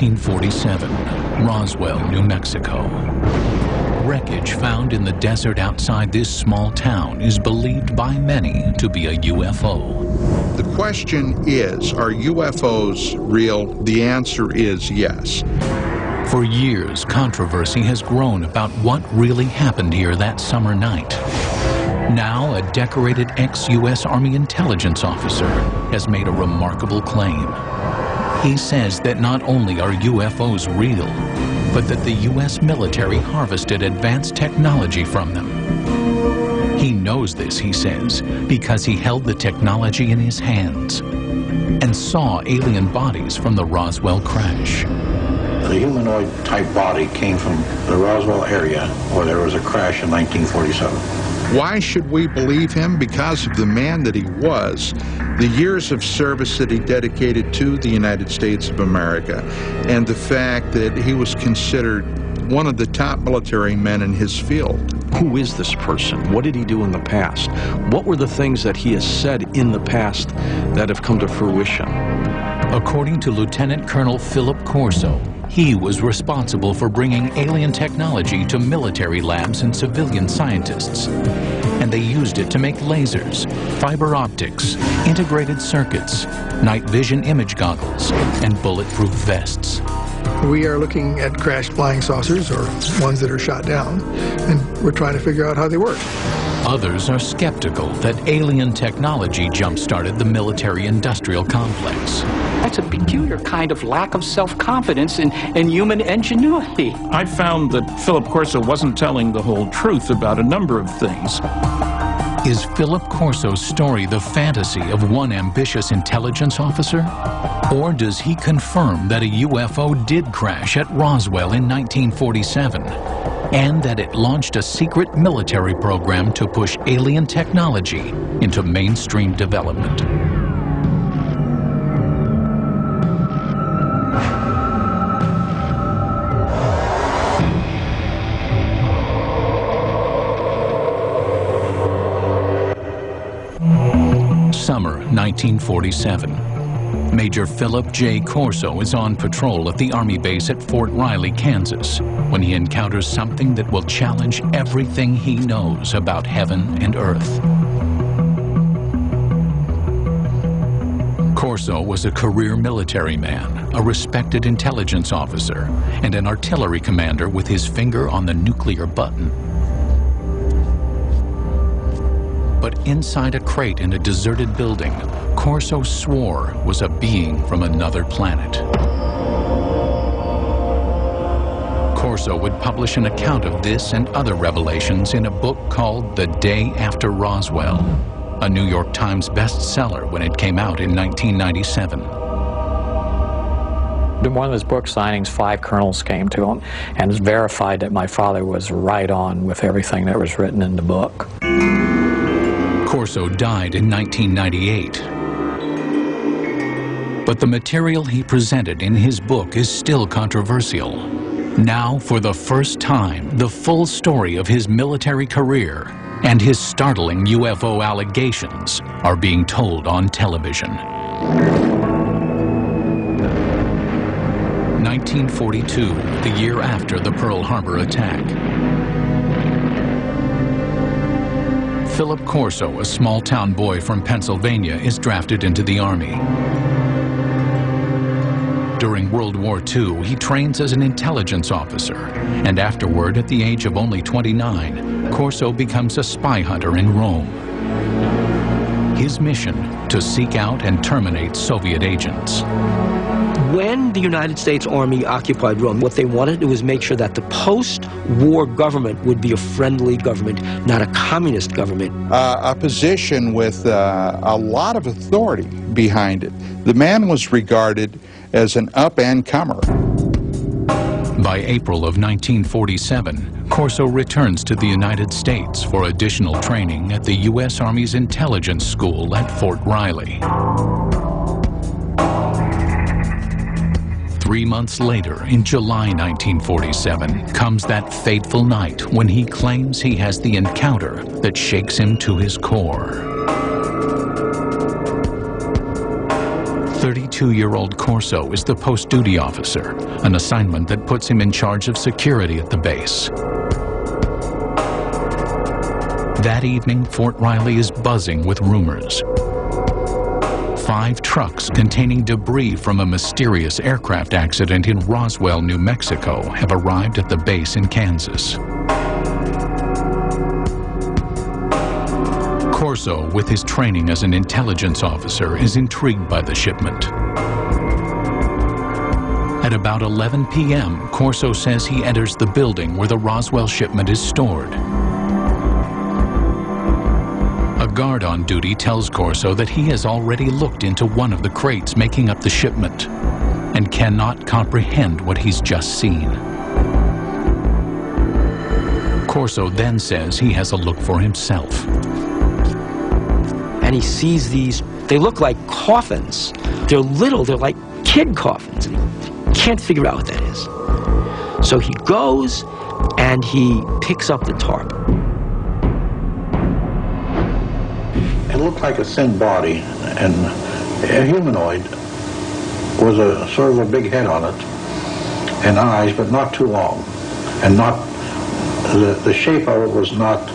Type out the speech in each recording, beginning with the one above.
1947, Roswell, New Mexico. Wreckage found in the desert outside this small town is believed by many to be a UFO. The question is, are UFOs real? The answer is yes. For years, controversy has grown about what really happened here that summer night. Now, a decorated ex-U.S. Army intelligence officer has made a remarkable claim. He says that not only are UFOs real, but that the U.S. military harvested advanced technology from them. He knows this, he says, because he held the technology in his hands and saw alien bodies from the Roswell crash. The humanoid-type body came from the Roswell area where there was a crash in 1947. Why should we believe him? Because of the man that he was, the years of service that he dedicated to the United States of America, and the fact that he was considered one of the top military men in his field. Who is this person? What did he do in the past? What were the things that he has said in the past that have come to fruition? According to Lieutenant Colonel Philip Corso, he was responsible for bringing alien technology to military labs and civilian scientists. And they used it to make lasers, fiber optics, integrated circuits, night vision image goggles, and bulletproof vests. We are looking at crashed flying saucers, or ones that are shot down, and we're trying to figure out how they work. Others are skeptical that alien technology jump-started the military-industrial complex. That's a peculiar kind of lack of self-confidence in human ingenuity. I found that Philip Corso wasn't telling the whole truth about a number of things. Is Philip Corso's story the fantasy of one ambitious intelligence officer? Or does he confirm that a UFO did crash at Roswell in 1947, and that it launched a secret military program to push alien technology into mainstream development? Summer 1947. Major Philip J. Corso is on patrol at the Army base at Fort Riley, Kansas, when he encounters something that will challenge everything he knows about heaven and earth. Corso was a career military man, a respected intelligence officer, and an artillery commander with his finger on the nuclear button. But inside a crate in a deserted building, Corso swore was a being from another planet. Corso would publish an account of this and other revelations in a book called The Day After Roswell, a New York Times bestseller when it came out in 1997. In one of his book signings, 5 colonels came to him and verified that my father was right on with everything that was written in the book. Corso died in 1998. But the material he presented in his book is still controversial. Now, for the first time, the full story of his military career and his startling UFO allegations are being told on television. 1942, the year after the Pearl Harbor attack. Philip Corso, a small-town boy from Pennsylvania, is drafted into the Army. During World War II, he trains as an intelligence officer, and afterward, at the age of only 29, Corso becomes a spy hunter in Rome. His mission, to seek out and terminate Soviet agents. When the United States Army occupied Rome, what they wanted was make sure that the post-war government would be a friendly government, not a communist government. A position with a lot of authority behind it. The man was regarded as an up-and-comer. By April of 1947, Corso returns to the United States for additional training at the U.S. Army's Intelligence School at Fort Riley. 3 months later, in July 1947, comes that fateful night when he claims he has the encounter that shakes him to his core. 32-year-old Corso is the post-duty officer, an assignment that puts him in charge of security at the base. That evening, Fort Riley is buzzing with rumors. 5 trucks containing debris from a mysterious aircraft accident in Roswell, New Mexico, have arrived at the base in Kansas. Corso, with his training as an intelligence officer, is intrigued by the shipment. At about 11 p.m., Corso says he enters the building where the Roswell shipment is stored. A guard on duty tells Corso that he has already looked into one of the crates making up the shipment and cannot comprehend what he's just seen. Corso then says he has a look for himself. And he sees these, they look like coffins. They're little, they're like kid coffins. And he can't figure out what that is. So he goes and he picks up the tarp. It looked like a thin body, and a humanoid with a sort of a big head on it, and eyes, but not too long, and not, the shape of it was not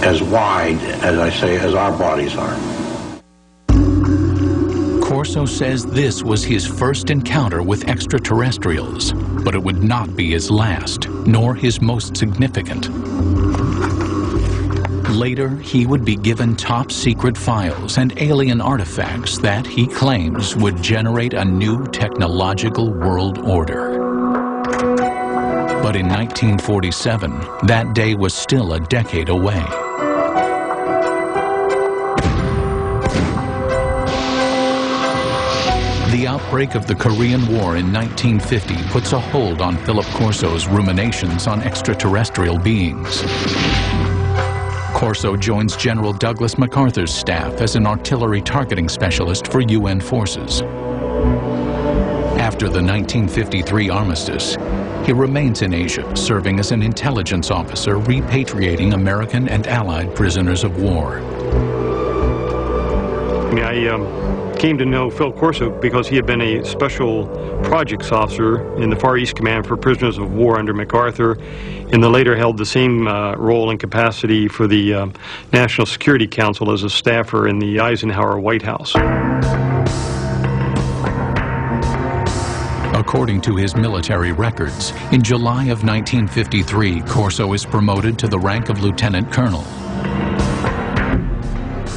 as wide, as I say, as our bodies are. Corso says this was his first encounter with extraterrestrials, but it would not be his last, nor his most significant. Later, he would be given top-secret files and alien artifacts that, he claims, would generate a new technological world order. But in 1947, that day was still a decade away. The outbreak of the Korean War in 1950 puts a hold on Philip Corso's ruminations on extraterrestrial beings. Corso joins General Douglas MacArthur's staff as an artillery targeting specialist for UN forces. After the 1953 armistice, he remains in Asia, serving as an intelligence officer repatriating American and Allied prisoners of war. I came to know Phil Corso because he had been a special projects officer in the Far East Command for prisoners of war under MacArthur, and then later held the same role and capacity for the National Security Council as a staffer in the Eisenhower White House. According to his military records, in July of 1953, Corso is promoted to the rank of lieutenant colonel.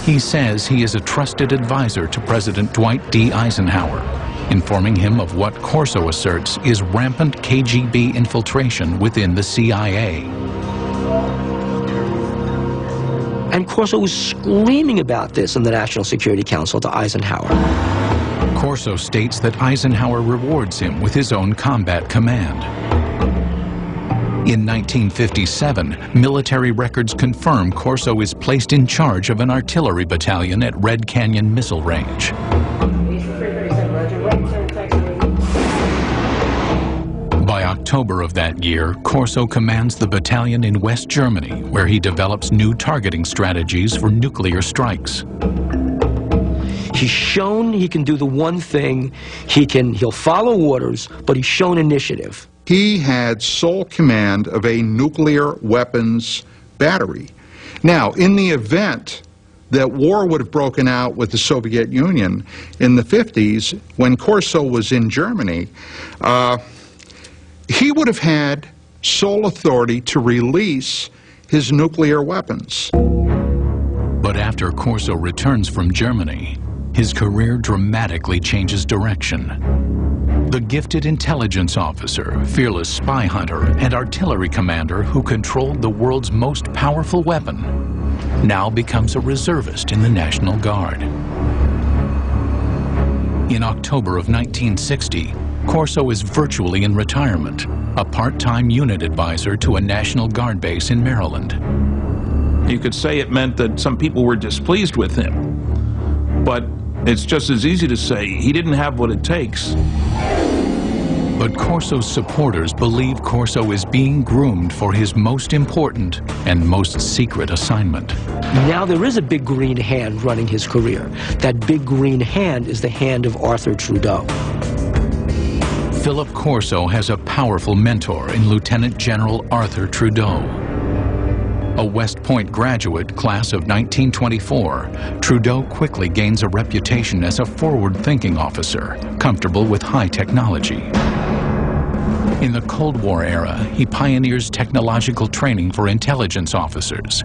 He says he is a trusted advisor to President Dwight D. Eisenhower, informing him of what Corso asserts is rampant KGB infiltration within the CIA. And Corso was screaming about this in the National Security Council to Eisenhower. Corso states that Eisenhower rewards him with his own combat command. In 1957, military records confirm Corso is placed in charge of an artillery battalion at Red Canyon Missile Range. By October of that year, Corso commands the battalion in West Germany, where he develops new targeting strategies for nuclear strikes. He's shown he can do the one thing, he'll follow orders, but he's shown initiative. He had sole command of a nuclear weapons battery. Now, in the event that war would have broken out with the Soviet Union in the 50s, when Corso was in Germany, he would have had sole authority to release his nuclear weapons. But after Corso returns from Germany, his career dramatically changes direction. The gifted intelligence officer, fearless spy hunter, and artillery commander who controlled the world's most powerful weapon now becomes a reservist in the National Guard. In October of 1960, Corso is virtually in retirement, a part-time unit advisor to a National Guard base in Maryland. You could say it meant that some people were displeased with him, but it's just as easy to say he didn't have what it takes. But Corso's supporters believe Corso is being groomed for his most important and most secret assignment. Now there is a big green hand running his career. That big green hand is the hand of Arthur Trudeau. Philip Corso has a powerful mentor in Lieutenant General Arthur Trudeau. A West Point graduate, class of 1924, Trudeau quickly gains a reputation as a forward-thinking officer, comfortable with high technology. In the Cold War era, he pioneers technological training for intelligence officers,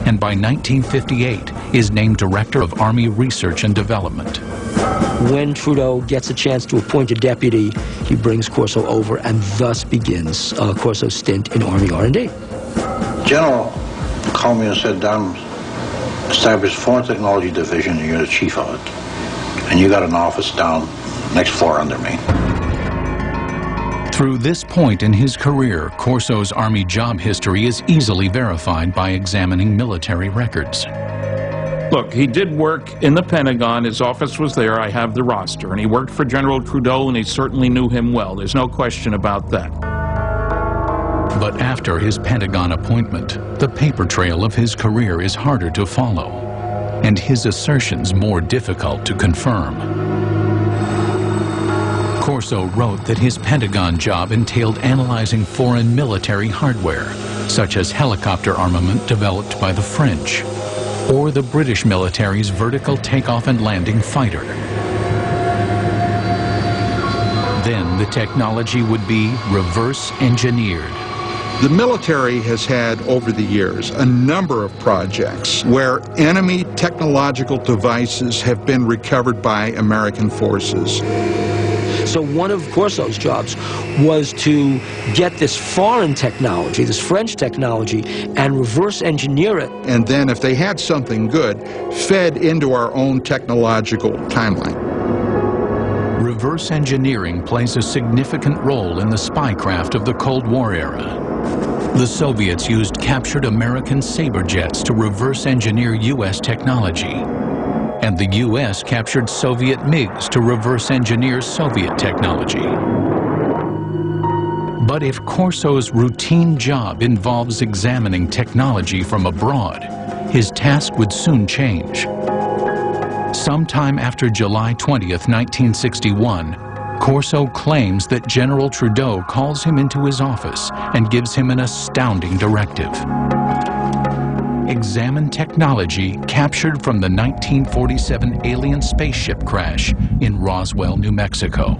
and by 1958 is named Director of Army Research and Development. When Trudeau gets a chance to appoint a deputy, he brings Corso over, and thus begins Corso's stint in Army R&D. General called me and said, "Don, established Foreign Technology Division, and you're the chief of it. And you got an office down next floor under me." Through this point in his career, Corso's Army job history is easily verified by examining military records. Look, he did work in the Pentagon. His office was there. I have the roster. And he worked for General Trudeau, and he certainly knew him well. There's no question about that. But after his Pentagon appointment, the paper trail of his career is harder to follow, and his assertions more difficult to confirm. Corso wrote that his Pentagon job entailed analyzing foreign military hardware, such as helicopter armament developed by the French, or the British military's vertical takeoff and landing fighter. Then the technology would be reverse engineered. The military has had, over the years, a number of projects where enemy technological devices have been recovered by American forces. So one of Corso's jobs was to get this foreign technology, this French technology, and reverse engineer it. And then, if they had something good, fed into our own technological timeline. Reverse engineering plays a significant role in the spycraft of the Cold War era. The Soviets used captured American Sabre jets to reverse engineer U.S. technology, and the U.S. captured Soviet MiGs to reverse engineer Soviet technology. But if Corso's routine job involves examining technology from abroad, his task would soon change. Sometime after July 20th, 1961, Corso claims that General Trudeau calls him into his office and gives him an astounding directive. Examine technology captured from the 1947 alien spaceship crash in Roswell, New Mexico.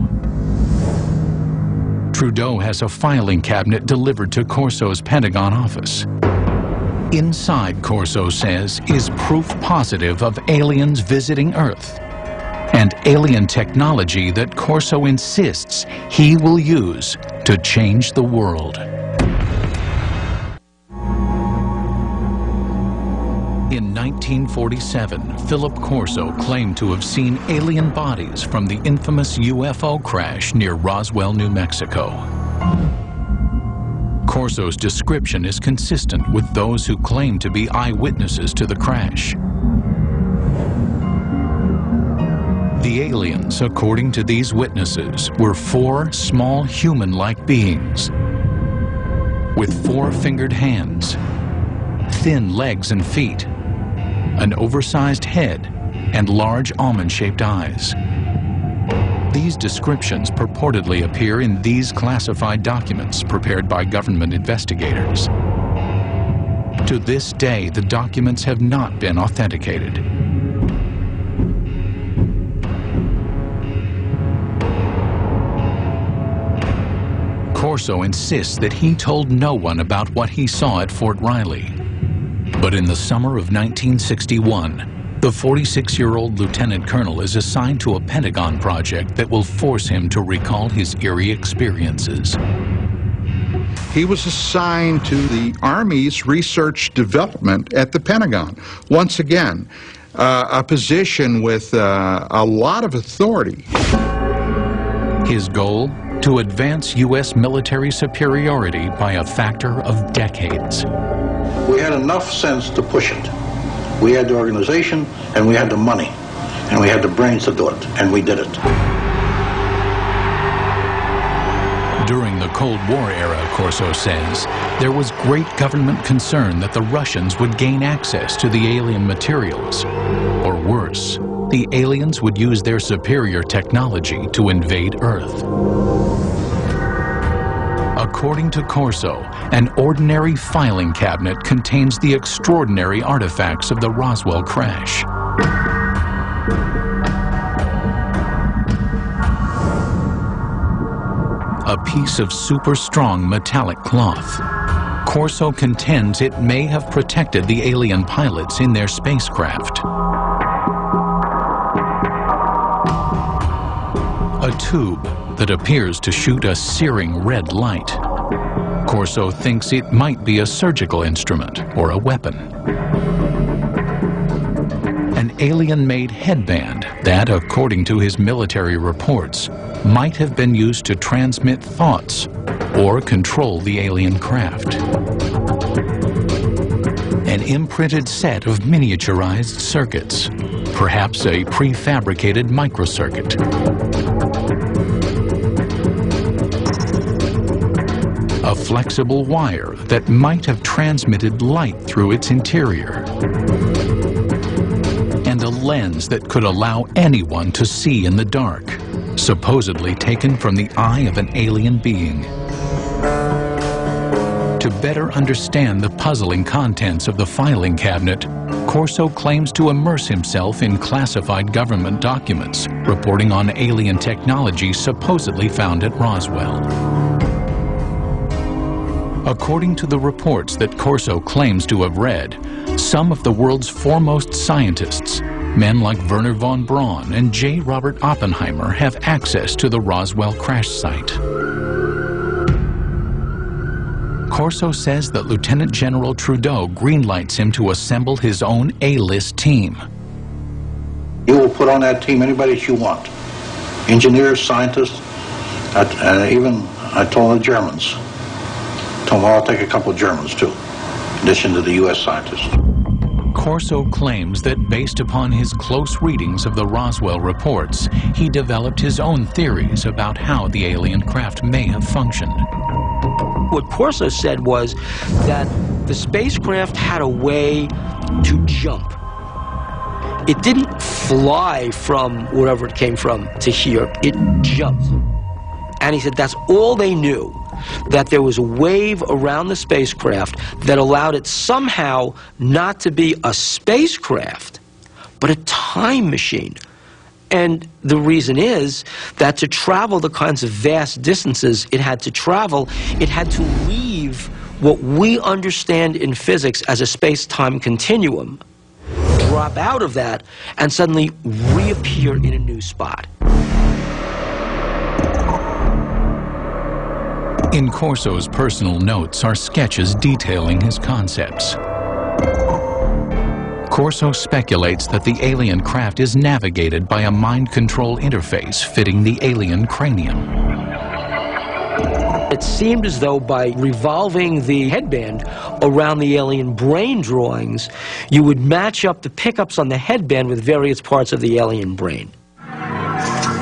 Trudeau has a filing cabinet delivered to Corso's Pentagon office. Inside, Corso says, is proof positive of aliens visiting Earth, and alien technology that Corso insists he will use to change the world. In 1947, Philip Corso claimed to have seen alien bodies from the infamous UFO crash near Roswell, New Mexico. Corso's description is consistent with those who claim to be eyewitnesses to the crash. The aliens, according to these witnesses, were 4 small human-like beings with 4-fingered hands, thin legs and feet, an oversized head, and large almond-shaped eyes. These descriptions purportedly appear in these classified documents prepared by government investigators. To this day, the documents have not been authenticated. Corso insists that he told no one about what he saw at Fort Riley. But in the summer of 1961, the 46-year-old lieutenant colonel is assigned to a Pentagon project that will force him to recall his eerie experiences. He was assigned to the Army's research development at the Pentagon. Once again, a position with a lot of authority. His goal? To advance U.S. military superiority by a factor of decades. We had enough sense to push it. We had the organization, and we had the money, and we had the brains to do it, and we did it. Cold War era, Corso says, there was great government concern that the Russians would gain access to the alien materials. Or worse, the aliens would use their superior technology to invade Earth. According to Corso, an ordinary filing cabinet contains the extraordinary artifacts of the Roswell crash. A piece of super strong metallic cloth. Corso contends it may have protected the alien pilots in their spacecraft. A tube that appears to shoot a searing red light. Corso thinks it might be a surgical instrument or a weapon. An alien-made headband that, according to his military reports, might have been used to transmit thoughts or control the alien craft. An imprinted set of miniaturized circuits, perhaps a prefabricated microcircuit. A flexible wire that might have transmitted light through its interior. And a lens that could allow anyone to see in the dark, supposedly taken from the eye of an alien being. To better understand the puzzling contents of the filing cabinet, Corso claims to immerse himself in classified government documents reporting on alien technology supposedly found at Roswell. According to the reports that Corso claims to have read, some of the world's foremost scientists, men like Wernher von Braun and J. Robert Oppenheimer, have access to the Roswell crash site. Corso says that Lieutenant General Trudeau greenlights him to assemble his own A-list team. You will put on that team anybody that you want. Engineers, scientists, and even I told the Germans. Told them I'll take a couple of Germans too, in addition to the U.S. scientists. Corso claims that based upon his close readings of the Roswell reports, he developed his own theories about how the alien craft may have functioned. What Corso said was that the spacecraft had a way to jump. It didn't fly from wherever it came from to here. It jumped. And he said that's all they knew, that there was a wave around the spacecraft that allowed it somehow not to be a spacecraft, but a time machine. And the reason is that to travel the kinds of vast distances it had to travel, it had to leave what we understand in physics as a space-time continuum, drop out of that, and suddenly reappear in a new spot. In Corso's personal notes are sketches detailing his concepts. Corso speculates that the alien craft is navigated by a mind control interface fitting the alien cranium. It seemed as though by revolving the headband around the alien brain drawings, you would match up the pickups on the headband with various parts of the alien brain.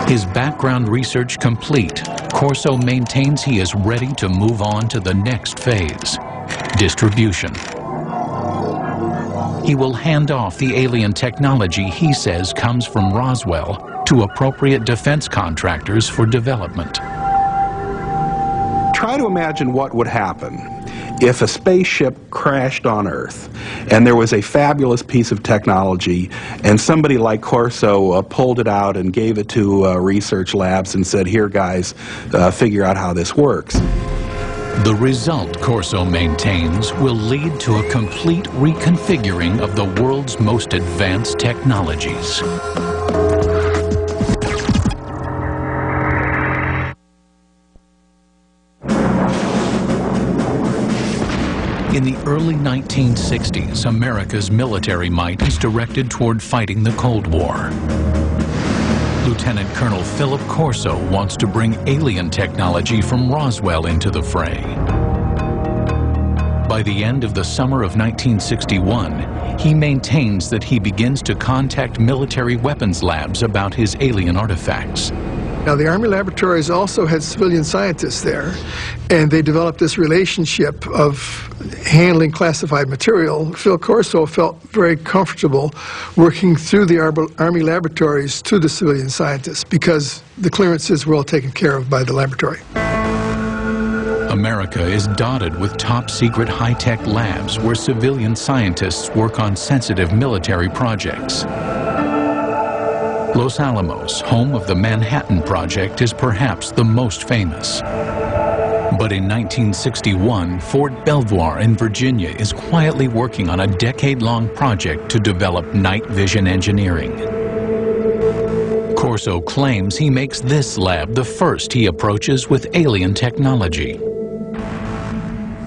His background research complete, Corso maintains he is ready to move on to the next phase, distribution. He will hand off the alien technology he says comes from Roswell to appropriate defense contractors for development. Try to imagine what would happen if a spaceship crashed on Earth and there was a fabulous piece of technology and somebody like Corso pulled it out and gave it to research labs and said, here guys, figure out how this works. The result, Corso maintains, will lead to a complete reconfiguring of the world's most advanced technologies. In the early 1960s, America's military might is directed toward fighting the Cold War. Lieutenant Colonel Philip Corso wants to bring alien technology from Roswell into the fray. By the end of the summer of 1961, he maintains that he begins to contact military weapons labs about his alien artifacts. Now, the Army laboratories also had civilian scientists there, and they developed this relationship of handling classified material. Phil Corso felt very comfortable working through the Army laboratories to the civilian scientists because the clearances were all taken care of by the laboratory. America is dotted with top-secret high-tech labs where civilian scientists work on sensitive military projects. Los Alamos, home of the Manhattan Project, is perhaps the most famous. But in 1961, Fort Belvoir in Virginia is quietly working on a decade-long project to develop night vision engineering. Corso claims he makes this lab the first he approaches with alien technology.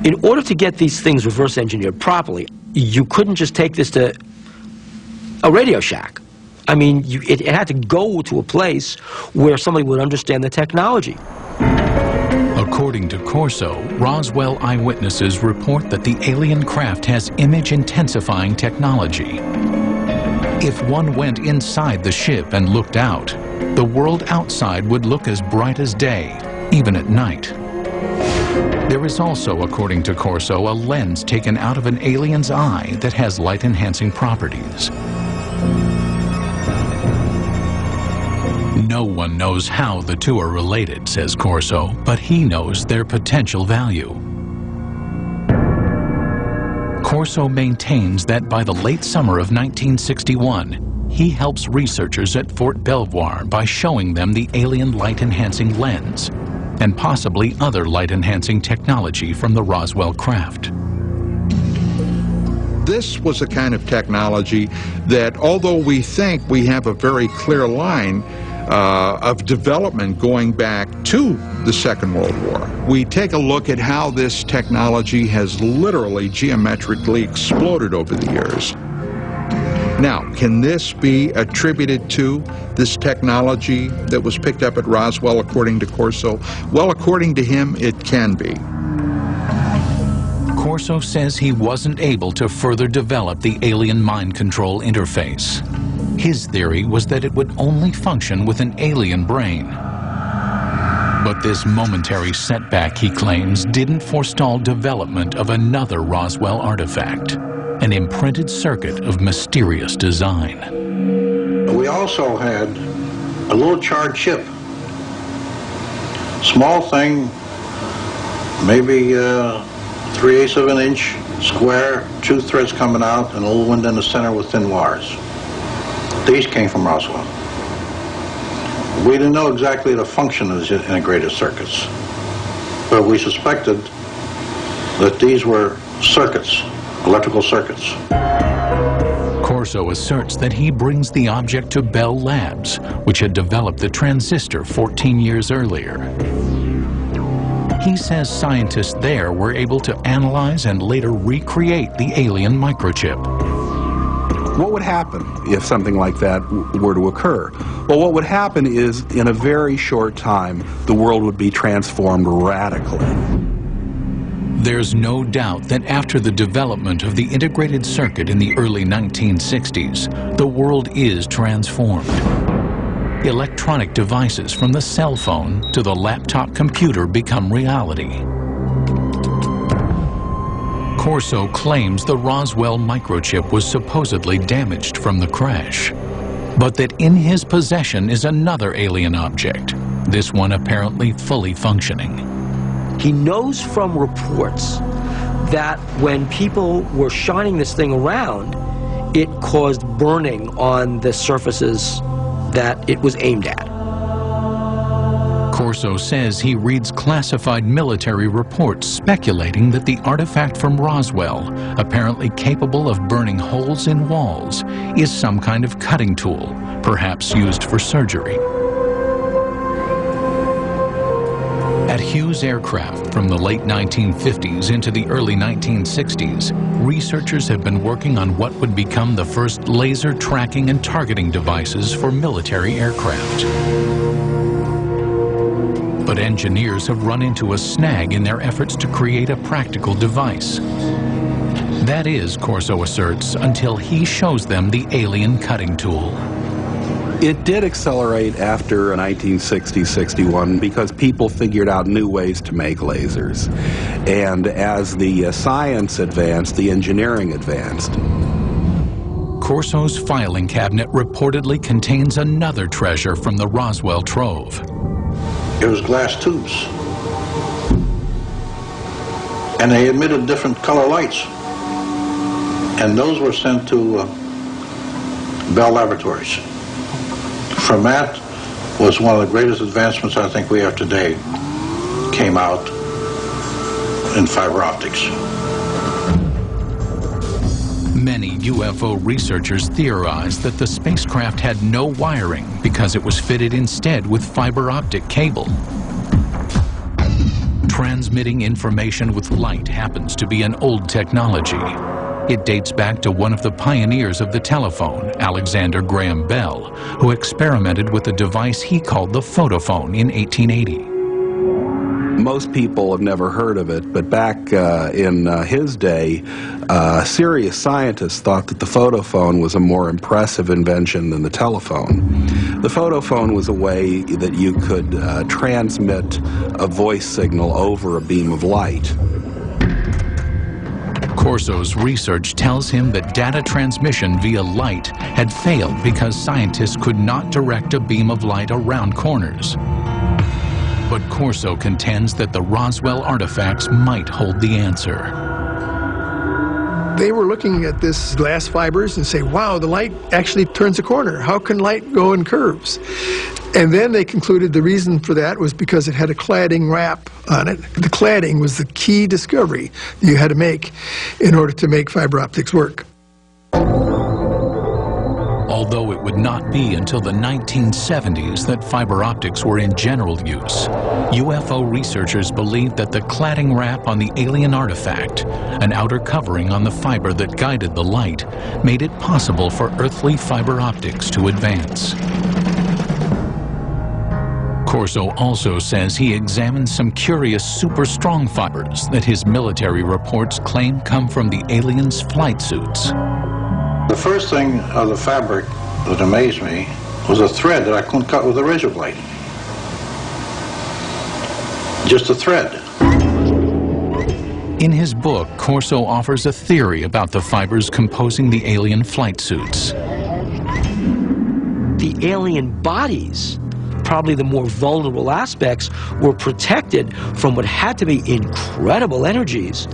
In order to get these things reverse engineered properly, you couldn't just take this to a Radio Shack. I mean, it had to go to a place where somebody would understand the technology. According to Corso, Roswell eyewitnesses report that the alien craft has image-intensifying technology. If one went inside the ship and looked out, the world outside would look as bright as day, even at night. There is also, according to Corso, a lens taken out of an alien's eye that has light-enhancing properties. No one knows how the two are related, says Corso, but he knows their potential value. Corso maintains that by the late summer of 1961, he helps researchers at Fort Belvoir by showing them the alien light-enhancing lens and possibly other light-enhancing technology from the Roswell craft. This was a kind of technology that, although we think we have a very clear line of development going back to the Second World War, we take a look at how this technology has literally geometrically exploded over the years. Now, can this be attributed to this technology that was picked up at Roswell, according to Corso? Well, according to him, it can be. Corso says he wasn't able to further develop the alien mind control interface. His theory was that it would only function with an alien brain. But this momentary setback, he claims, didn't forestall development of another Roswell artifact, an imprinted circuit of mysterious design. We also had a little charred chip. Small thing, maybe 3/8 of an inch, square, 2 threads coming out, and a little window in the center with thin wires. These came from Roswell. We didn't know exactly the function of the integrated circuits, but we suspected that these were circuits, electrical circuits. Corso asserts that he brings the object to Bell Labs, which had developed the transistor 14 years earlier. He says scientists there were able to analyze and later recreate the alien microchip. What would happen if something like that were to occur? Well, what would happen is, in a very short time, the world would be transformed radically. There's no doubt that after the development of the integrated circuit in the early 1960s, the world is transformed. Electronic devices from the cell phone to the laptop computer become reality. Corso claims the Roswell microchip was supposedly damaged from the crash, but that in his possession is another alien object, this one apparently fully functioning. He knows from reports that when people were shining this thing around, it caused burning on the surfaces that it was aimed at. Corso says he reads classified military reports speculating that the artifact from Roswell, apparently capable of burning holes in walls, is some kind of cutting tool, perhaps used for surgery. At Hughes Aircraft from the late 1950s into the early 1960s, researchers have been working on what would become the first laser tracking and targeting devices for military aircraft. But engineers have run into a snag in their efforts to create a practical device. That is, Corso asserts, until he shows them the alien cutting tool. It did accelerate after 1960-61 because people figured out new ways to make lasers. And as the science advanced, the engineering advanced. Corso's filing cabinet reportedly contains another treasure from the Roswell trove. It was glass tubes. And they emitted different color lights. And those were sent to Bell Laboratories. From that was one of the greatest advancements I think we have today, came out in fiber optics. Many UFO researchers theorize that the spacecraft had no wiring because it was fitted instead with fiber optic cable. Transmitting information with light happens to be an old technology. It dates back to one of the pioneers of the telephone, Alexander Graham Bell, who experimented with a device he called the photophone in 1880. Most people have never heard of it, but back in his day, serious scientists thought that the photophone was a more impressive invention than the telephone. The photophone was a way that you could transmit a voice signal over a beam of light. Corso's research tells him that data transmission via light had failed because scientists could not direct a beam of light around corners. But Corso contends that the Roswell artifacts might hold the answer. They were looking at this glass fibers and say, wow, the light actually turns a corner. How can light go in curves? And then they concluded the reason for that was because it had a cladding wrap on it. The cladding was the key discovery you had to make in order to make fiber optics work. Although it would not be until the 1970s that fiber optics were in general use, UFO researchers believed that the cladding wrap on the alien artifact, an outer covering on the fiber that guided the light, made it possible for earthly fiber optics to advance. Corso also says he examined some curious super strong fibers that his military reports claim come from the aliens' flight suits. The first thing of the fabric that amazed me was a thread that I couldn't cut with a razor blade. Just a thread. In his book, Corso offers a theory about the fibers composing the alien flight suits. The alien bodies, probably the more vulnerable aspects, were protected from what had to be incredible energies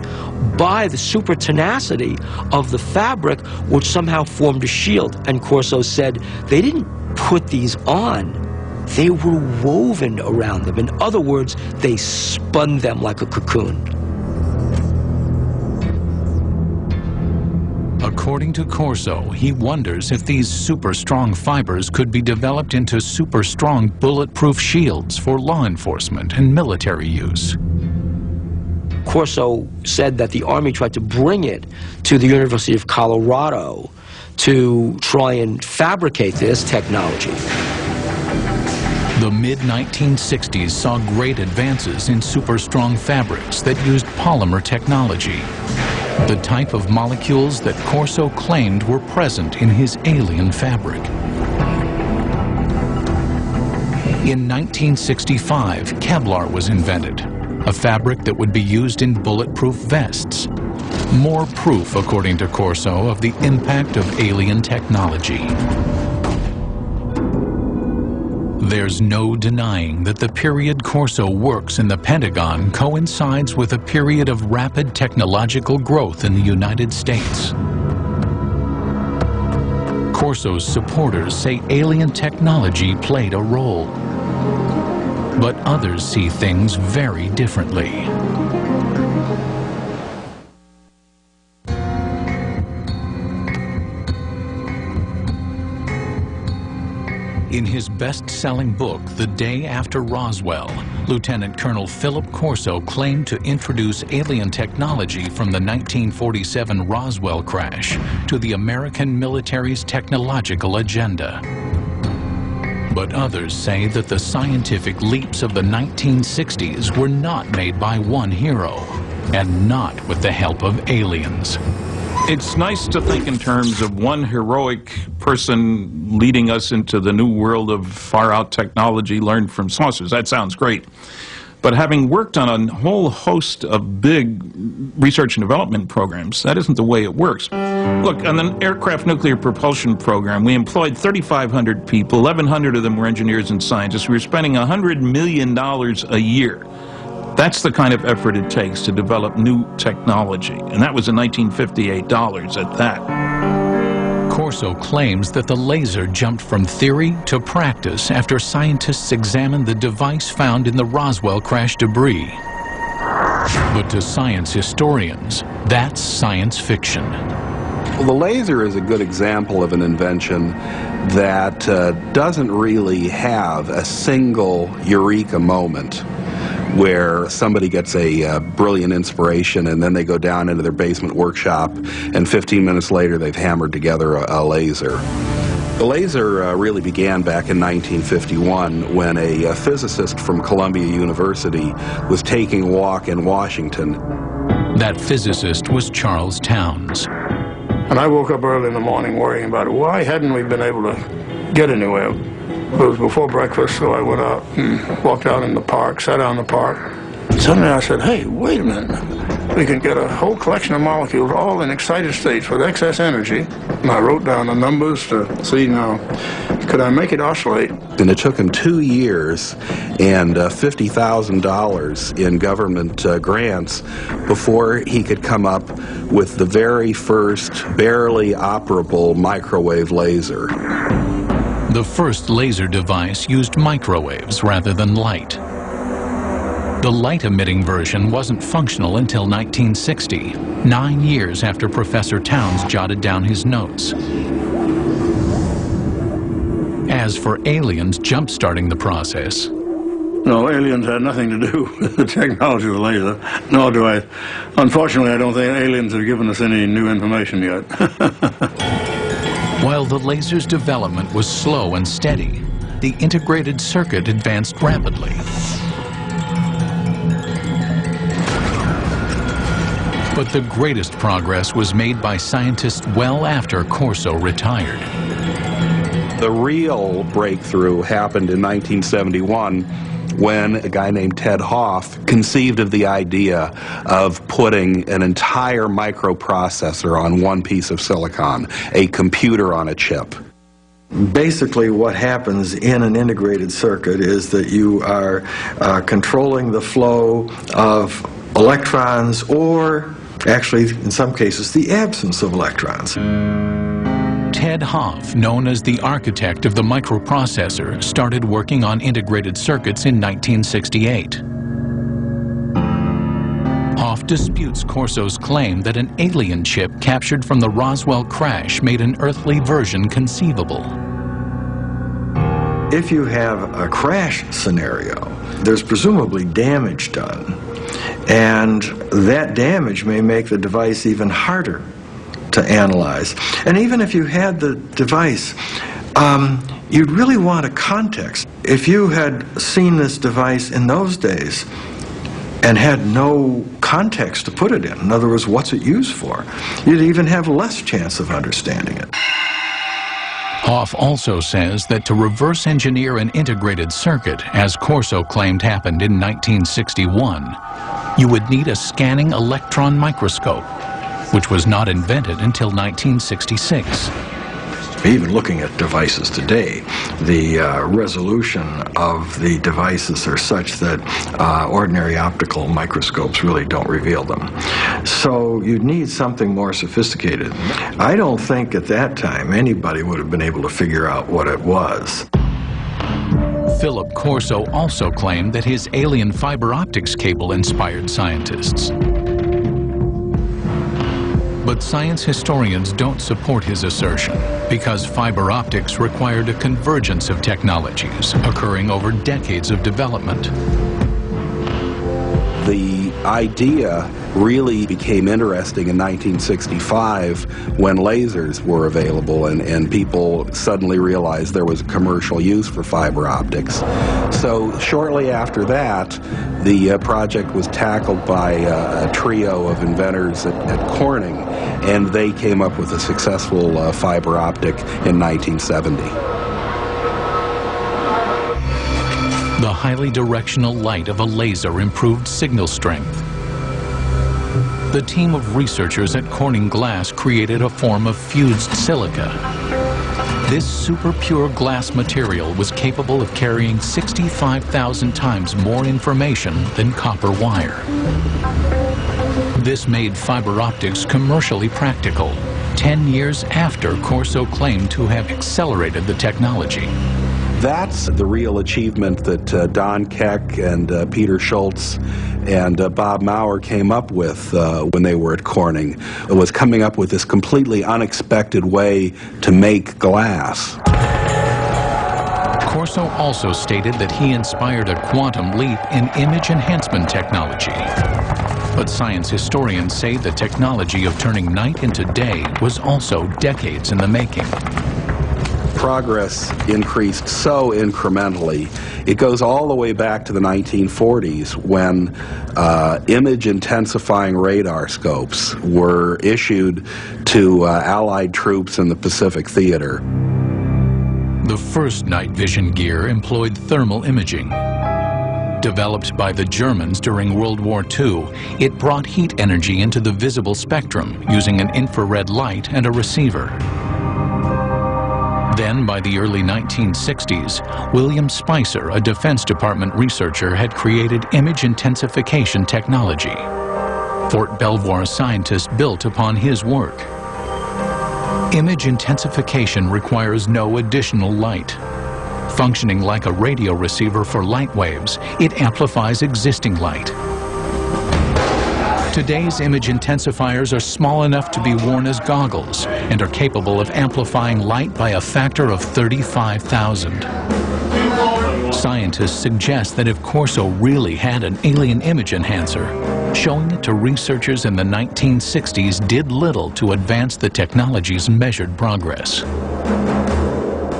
by the super tenacity of the fabric, which somehow formed a shield. And Corso said they didn't put these on, they were woven around them. In other words, they spun them like a cocoon. According to Corso, he wonders if these super strong fibers could be developed into super strong bulletproof shields for law enforcement and military use. Corso said that the Army tried to bring it to the University of Colorado to try and fabricate this technology. The mid-1960s saw great advances in super strong fabrics that used polymer technology, the type of molecules that Corso claimed were present in his alien fabric. In 1965, Kevlar was invented, a fabric that would be used in bulletproof vests. More proof, according to Corso, of the impact of alien technology. There's no denying that the period Corso works in the Pentagon coincides with a period of rapid technological growth in the United States. Corso's supporters say alien technology played a role, but others see things very differently. In his best-selling book, The Day After Roswell, Lieutenant Colonel Philip Corso claimed to introduce alien technology from the 1947 Roswell crash to the American military's technological agenda. But others say that the scientific leaps of the 1960s were not made by one hero, and not with the help of aliens. It's nice to think in terms of one heroic person leading us into the new world of far-out technology learned from saucers. That sounds great. But having worked on a whole host of big research and development programs, that isn't the way it works. Look, on the aircraft nuclear propulsion program, we employed 3,500 people. 1,100 of them were engineers and scientists. We were spending $100 million a year. That's the kind of effort it takes to develop new technology. And that was in 1958 dollars at that. Corso claims that the laser jumped from theory to practice after scientists examined the device found in the Roswell crash debris. But to science historians, that's science fiction. Well, the laser is a good example of an invention that doesn't really have a single eureka moment where somebody gets a brilliant inspiration and then they go down into their basement workshop and 15 minutes later they've hammered together a laser. The laser really began back in 1951 when a physicist from Columbia University was taking a walk in Washington. That physicist was Charles Towns. And I woke up early in the morning worrying about it. Why hadn't we been able to get anywhere? It was before breakfast, so I went out and walked out in the park, sat down in the park. And suddenly I said, hey, wait a minute. We can get a whole collection of molecules all in excited states with excess energy. And I wrote down the numbers to see now, could I make it oscillate? And it took him 2 years and $50,000 in government grants before he could come up with the very first barely operable microwave laser. The first laser device used microwaves rather than light. The light-emitting version wasn't functional until 1960, 9 years after Professor Towns jotted down his notes. As for aliens jump-starting the process, No, aliens had nothing to do with the technology of the laser, nor do I. Unfortunately, I don't think aliens have given us any new information yet. while the laser's development was slow and steady, the integrated circuit advanced rapidly. But the greatest progress was made by scientists well after Corso retired. The real breakthrough happened in 1971 when a guy named Ted Hoff conceived of the idea of putting an entire microprocessor on one piece of silicon, a computer on a chip. Basically, what happens in an integrated circuit is that you are controlling the flow of electrons, or actually, in some cases, the absence of electrons. Ted Hoff, known as the architect of the microprocessor, started working on integrated circuits in 1968. Hoff disputes Corso's claim that an alien chip captured from the Roswell crash made an earthly version conceivable. If you have a crash scenario, there's presumably damage done, and that damage may make the device even harder to analyze. And even if you had the device, you'd really want a context. If you had seen this device in those days and had no context to put it in other words, what's it used for, you'd even have less chance of understanding it. Hoff also says that to reverse engineer an integrated circuit, as Corso claimed happened in 1961, you would need a scanning electron microscope, which was not invented until 1966. Even looking at devices today, the resolution of the devices are such that ordinary optical microscopes really don't reveal them. So you'd need something more sophisticated. I don't think at that time anybody would have been able to figure out what it was. Philip Corso also claimed that his alien fiber optics cable inspired scientists. But science historians don't support his assertion because fiber optics required a convergence of technologies occurring over decades of development. The idea really became interesting in 1965 when lasers were available and people suddenly realized there was a commercial use for fiber optics. So shortly after that, the project was tackled by a trio of inventors at Corning, and they came up with a successful fiber optic in 1970. The highly directional light of a laser improved signal strength. The team of researchers at Corning Glass created a form of fused silica. This super pure glass material was capable of carrying 65,000 times more information than copper wire. This made fiber optics commercially practical, 10 years after Corso claimed to have accelerated the technology. That's the real achievement that Don Keck and Peter Schultz and Bob Maurer came up with when they were at Corning. It was coming up with this completely unexpected way to make glass. Corso also stated that he inspired a quantum leap in image enhancement technology. But science historians say the technology of turning night into day was also decades in the making. Progress increased so incrementally. It goes all the way back to the 1940s when image intensifying radar scopes were issued to Allied troops in the Pacific Theater. The first night vision gear employed thermal imaging. Developed by the Germans during World War II, it brought heat energy into the visible spectrum using an infrared light and a receiver. Then, by the early 1960s, William Spicer, a Defense Department researcher, had created image intensification technology. Fort Belvoir scientists built upon his work. Image intensification requires no additional light. Functioning like a radio receiver for light waves, it amplifies existing light. Today's image intensifiers are small enough to be worn as goggles and are capable of amplifying light by a factor of 35,000. Scientists suggest that if Corso really had an alien image enhancer, showing it to researchers in the 1960s did little to advance the technology's measured progress.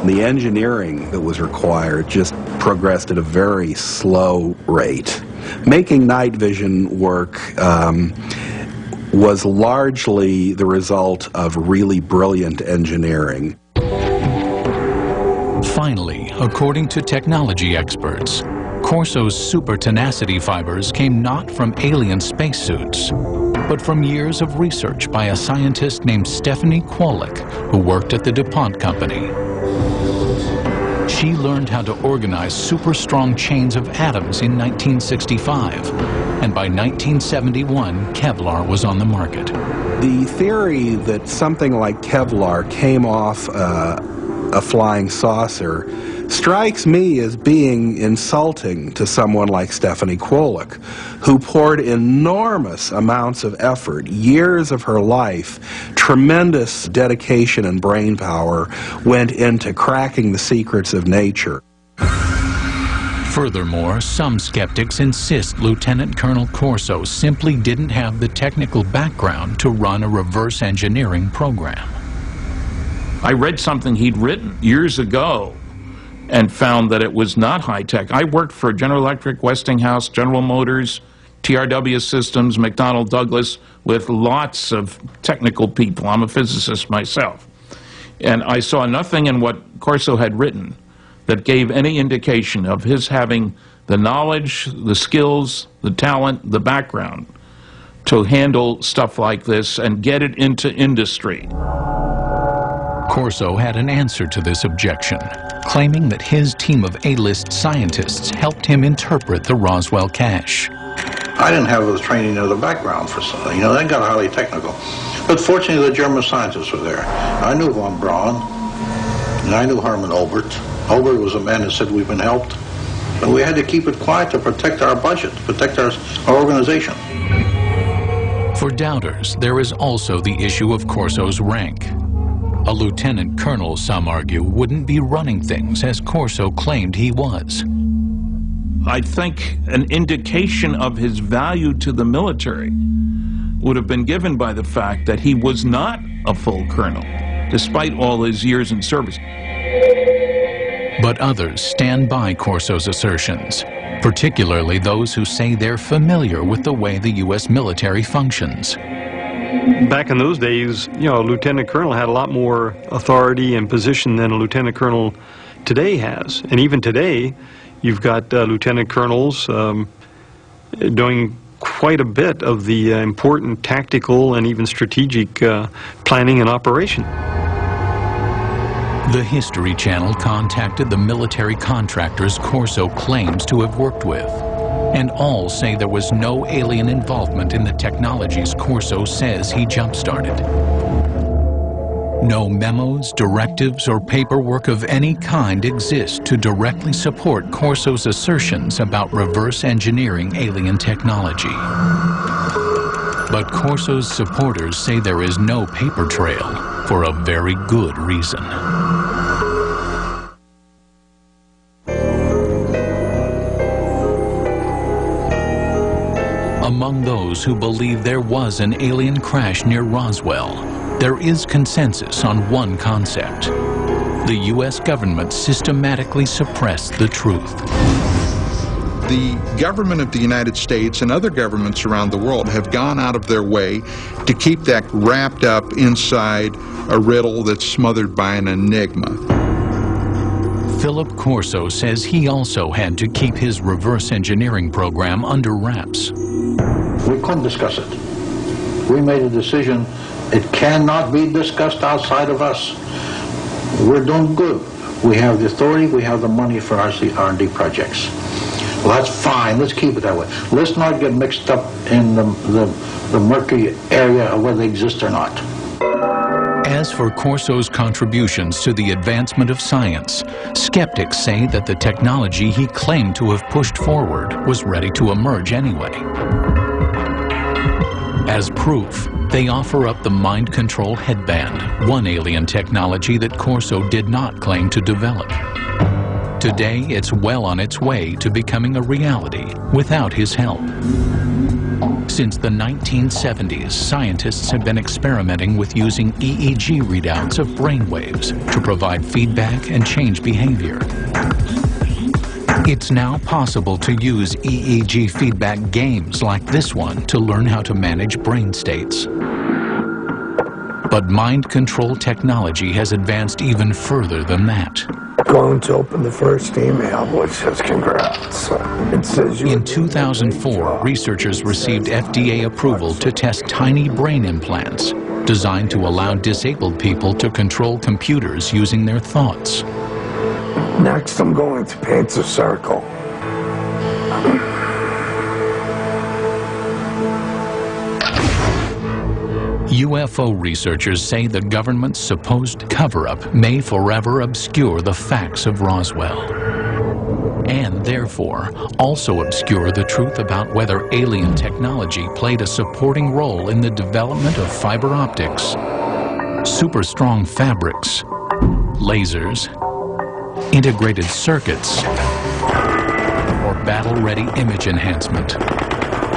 The engineering that was required just progressed at a very slow rate. Making night vision work was largely the result of really brilliant engineering. Finally, according to technology experts, Corso's super tenacity fibers came not from alien spacesuits, but from years of research by a scientist named Stephanie Kwolek, who worked at the DuPont Company. She learned how to organize super strong chains of atoms in 1965, and by 1971, Kevlar was on the market. The theory that something like Kevlar came off a flying saucer strikes me as being insulting to someone like Stephanie Kwolek, who poured enormous amounts of effort, years of her life, tremendous dedication and brain power went into cracking the secrets of nature. Furthermore, some skeptics insist Lieutenant Colonel Corso simply didn't have the technical background to run a reverse engineering program. I read something he'd written years ago and found that it was not high-tech. I worked for General Electric, Westinghouse, General Motors, TRW Systems, McDonnell Douglas, with lots of technical people. I'm a physicist myself. And I saw nothing in what Corso had written that gave any indication of his having the knowledge, the skills, the talent, the background to handle stuff like this and get it into industry. Corso had an answer to this objection, claiming that his team of A-list scientists helped him interpret the Roswell cache. I didn't have the training or the background for something. You know, they got highly technical. But fortunately, the German scientists were there. I knew von Braun, and I knew Hermann Obert. Obert was a man who said we've been helped. But we had to keep it quiet to protect our budget, to protect our organization. For doubters, there is also the issue of Corso's rank. A lieutenant colonel, some argue, wouldn't be running things as Corso claimed he was. I think an indication of his value to the military would have been given by the fact that he was not a full colonel, despite all his years in service. But others stand by Corso's assertions, particularly those who say they're familiar with the way the U.S. military functions. Back in those days, you know, a lieutenant colonel had a lot more authority and position than a lieutenant colonel today has. And even today, you've got lieutenant colonels doing quite a bit of the important tactical and even strategic planning and operation. The History Channel contacted the military contractors Corso claims to have worked with, and all say there was no alien involvement in the technologies Corso says he jump-started. No memos, directives, or paperwork of any kind exist to directly support Corso's assertions about reverse engineering alien technology. But Corso's supporters say there is no paper trail for a very good reason. Among those who believe there was an alien crash near Roswell, there is consensus on one concept. The U.S. government systematically suppressed the truth. The government of the United States and other governments around the world have gone out of their way to keep that wrapped up inside a riddle that's smothered by an enigma. Philip Corso says he also had to keep his reverse engineering program under wraps. We couldn't discuss it. We made a decision. It cannot be discussed outside of us. We're doing good. We have the authority, we have the money for our R&D projects. Well, that's fine. Let's keep it that way. Let's not get mixed up in the murky area of whether they exist or not. As for Corso's contributions to the advancement of science, skeptics say that the technology he claimed to have pushed forward was ready to emerge anyway. As proof, they offer up the mind control headband, one alien technology that Corso did not claim to develop. Today, it's well on its way to becoming a reality without his help. Since the 1970s, scientists have been experimenting with using EEG readouts of brainwaves to provide feedback and change behavior. It's now possible to use EEG feedback games like this one to learn how to manage brain states. But mind control technology has advanced even further than that. Going to open the first email, which says congrats. It says you. In 2004, researchers received FDA approval to test tiny brain implants designed to allow disabled people to control computers using their thoughts. Next, I'm going to paint a circle. UFO researchers say the government's supposed cover-up may forever obscure the facts of Roswell, and therefore also obscure the truth about whether alien technology played a supporting role in the development of fiber optics, super-strong fabrics, lasers, integrated circuits, or battle-ready image enhancement.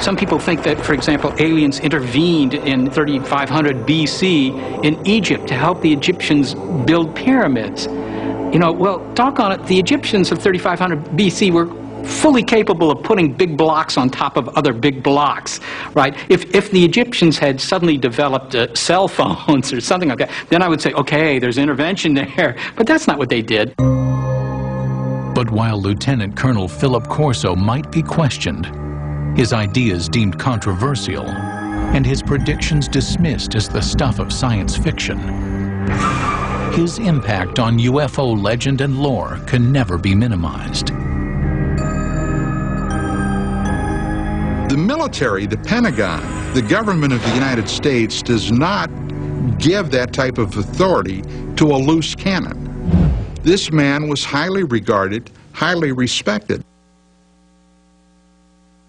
Some people think that, for example, aliens intervened in 3500 BC in Egypt to help the Egyptians build pyramids. You know, well, doggone it, the Egyptians of 3500 BC were fully capable of putting big blocks on top of other big blocks, right? If the Egyptians had suddenly developed cell phones or something like that, then I would say, okay, there's intervention there. But that's not what they did. But while Lieutenant Colonel Philip Corso might be questioned, his ideas deemed controversial, and his predictions dismissed as the stuff of science fiction, his impact on UFO legend and lore can never be minimized. The military, the Pentagon, the government of the United States does not give that type of authority to a loose cannon. This man was highly regarded, highly respected.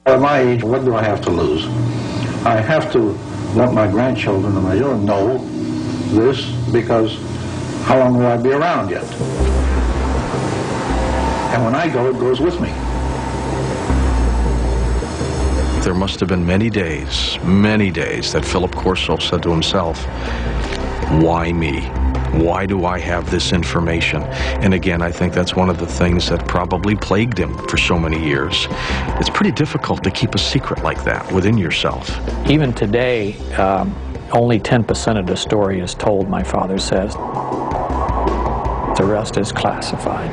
At my age, what do I have to lose? I have to let my grandchildren and my children know this, because how long will I be around yet? And when I go, it goes with me. there must have been many days that Philip Corso said to himself, why me? Why do I have this information? And again, I think that's one of the things that probably plagued him for so many years. It's pretty difficult to keep a secret like that within yourself. Even today, only 10% of the story is told, my father says. The rest is classified.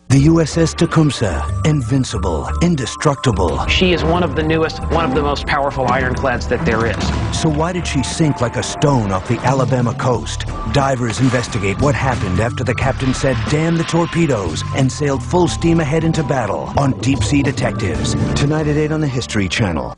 The USS Tecumseh, invincible, indestructible. She is one of the newest, one of the most powerful ironclads that there is. So why did she sink like a stone off the Alabama coast? Divers investigate what happened after the captain said, "Damn the torpedoes," and sailed full steam ahead into battle on Deep Sea Detectives. Tonight at 8 on the History Channel.